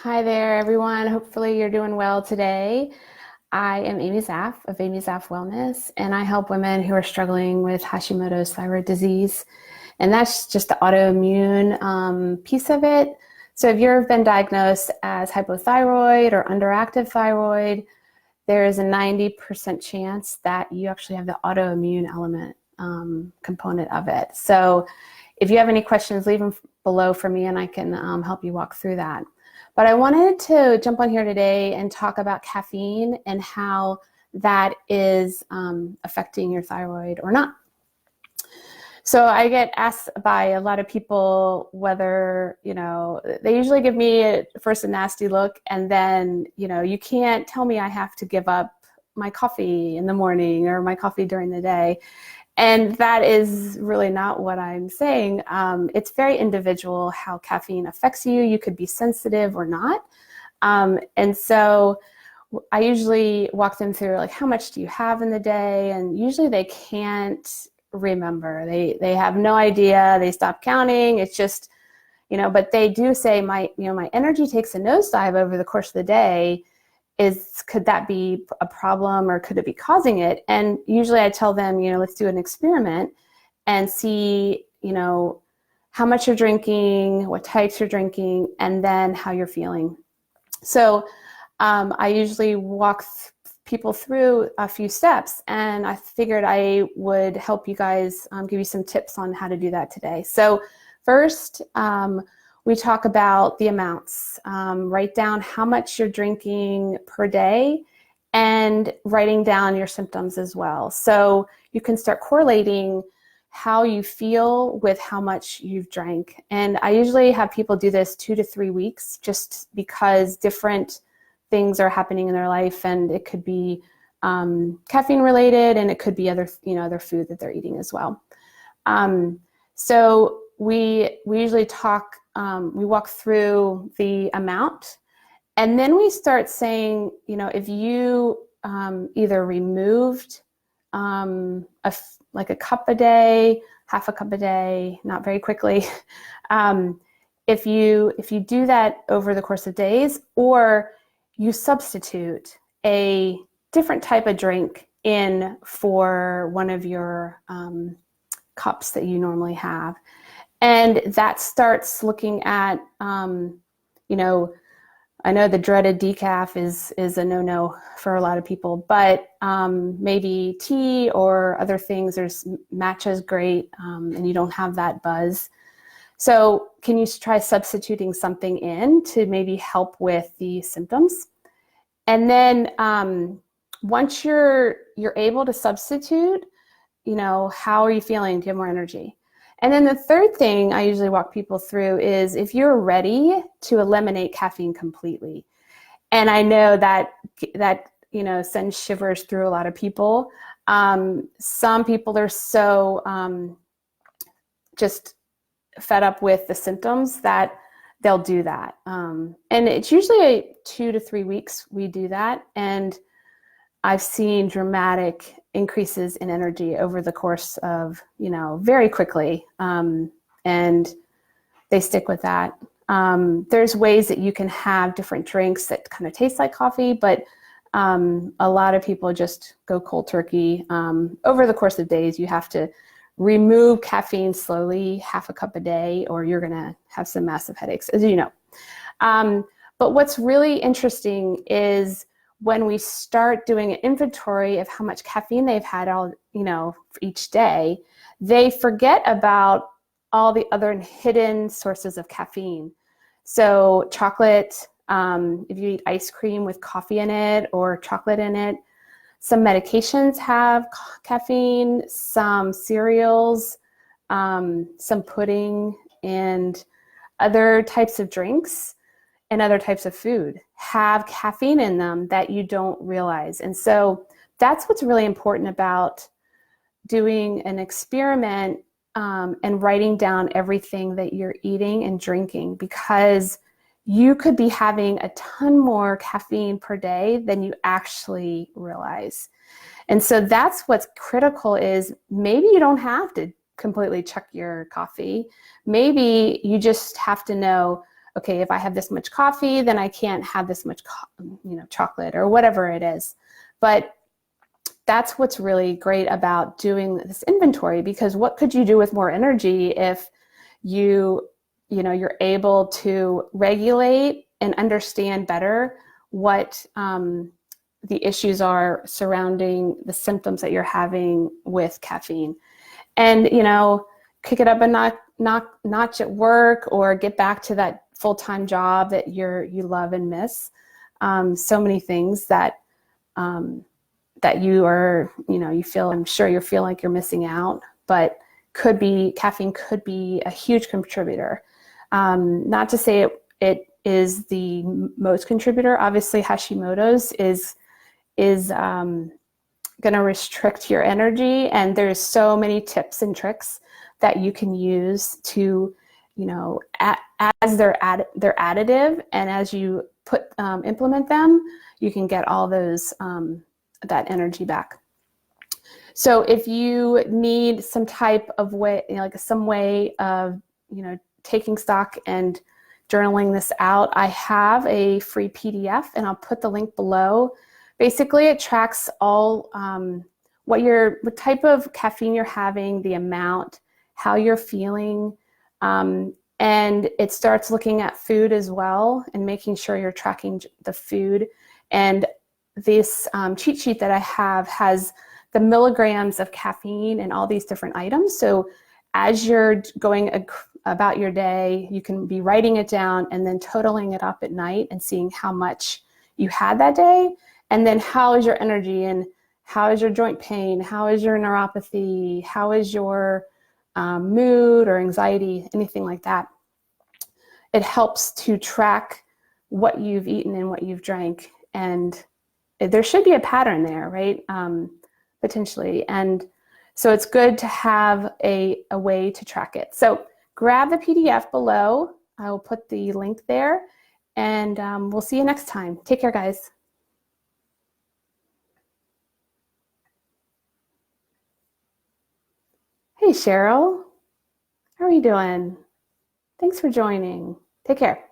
Hi there, everyone. Hopefully you're doing well today. I am Amy Zaff of Amy Zaff Wellness, and I help women who are struggling with Hashimoto's thyroid disease. And that's just the autoimmune piece of it. So if you've been diagnosed as hypothyroid or underactive thyroid, there is a 90% chance that you actually have the autoimmune element component of it. So if you have any questions, leave them below for me and I can help you walk through that. But I wanted to jump on here today and talk about caffeine and how that is affecting your thyroid or not. So I get asked by a lot of people whether, they usually give me first a nasty look and then, you can't tell me I have to give up my coffee in the morning or my coffee during the day. And that is really not what I'm saying. It's very individual how caffeine affects you. You could be sensitive or not. And so I usually walk them through like, how much do you have in the day? And usually they can't remember. They have no idea. They stop counting. It's just, but they do say my energy takes a nosedive over the course of the day. Could that be a problem or could it be causing it? And usually I tell them, let's do an experiment and see, how much you're drinking, what types you're drinking, and then how you're feeling. So I usually walk people through a few steps, and I figured I would help you guys give you some tips on how to do that today. So first, we talk about the amounts. Write down how much you're drinking per day and writing down your symptoms as well. So you can start correlating how you feel with how much you've drank. And I usually have people do this 2 to 3 weeks just because different things are happening in their life, and it could be caffeine related and it could be other food that they're eating as well. So we usually talk, we walk through the amount, and then we start saying, if you either removed like a cup a day, half a cup a day, not very quickly, if you do that over the course of days, or you substitute a different type of drink in for one of your cups that you normally have. And that starts looking at, I know the dreaded decaf is a no-no for a lot of people, but maybe tea or other things, there's matcha's great, and you don't have that buzz. So can you try substituting something in to maybe help with the symptoms? And then once you're able to substitute, how are you feeling? Do you have more energy? And then the third thing I usually walk people through is if you're ready to eliminate caffeine completely. And I know that sends shivers through a lot of people. Some people are so just fed up with the symptoms that they'll do that. And it's usually 2 to 3 weeks we do that. And I've seen dramatic increases in energy over the course of, very quickly. And they stick with that. There's ways that you can have different drinks that kind of taste like coffee, but a lot of people just go cold turkey. Over the course of days, you have to remove caffeine slowly, half a cup a day, or you're going to have some massive headaches, as you know. But what's really interesting is when we start doing an inventory of how much caffeine they've had for each day, they forget about all the other hidden sources of caffeine. So chocolate, if you eat ice cream with coffee in it or chocolate in it, some medications have caffeine, some cereals, some pudding, and other types of drinks and other types of food have caffeine in them that you don't realize. And so that's what's really important about doing an experiment and writing down everything that you're eating and drinking, because you could be having a ton more caffeine per day than you actually realize. And so that's what's critical is maybe you don't have to completely chuck your coffee. Maybe you just have to know, okay, if I have this much coffee, then I can't have this much, chocolate or whatever it is. But that's what's really great about doing this inventory, because what could you do with more energy if you're able to regulate and understand better what the issues are surrounding the symptoms that you're having with caffeine. And, kick it up a notch at work, or get back to that full-time job that you love and miss. So many things that you are, you feel, I'm sure you feel like you're missing out, but caffeine could be a huge contributor. Not to say it is the most contributor. Obviously, Hashimoto's is going to restrict your energy, and there's so many tips and tricks that you can use to, as they're additive, and as you implement them, you can get all those that energy back. So if you need some type of way, some way of, taking stock and journaling this out, I have a free PDF, and I'll put the link below. Basically, it tracks all what type of caffeine you're having, the amount, how you're feeling, and it starts looking at food as well and making sure you're tracking the food. And this cheat sheet that I have has the milligrams of caffeine and all these different items. So as you're going about your day, you can be writing it down and then totaling it up at night and seeing how much you had that day. And then how is your energy, and how is your joint pain? How is your neuropathy? How is your mood or anxiety? Anything like that. It helps to track what you've eaten and what you've drank. And there should be a pattern there, right? Potentially. And so it's good to have a way to track it. So grab the PDF below. I will put the link there, and we'll see you next time. Take care, guys. Hey, Cheryl. How are you doing? Thanks for joining. Take care.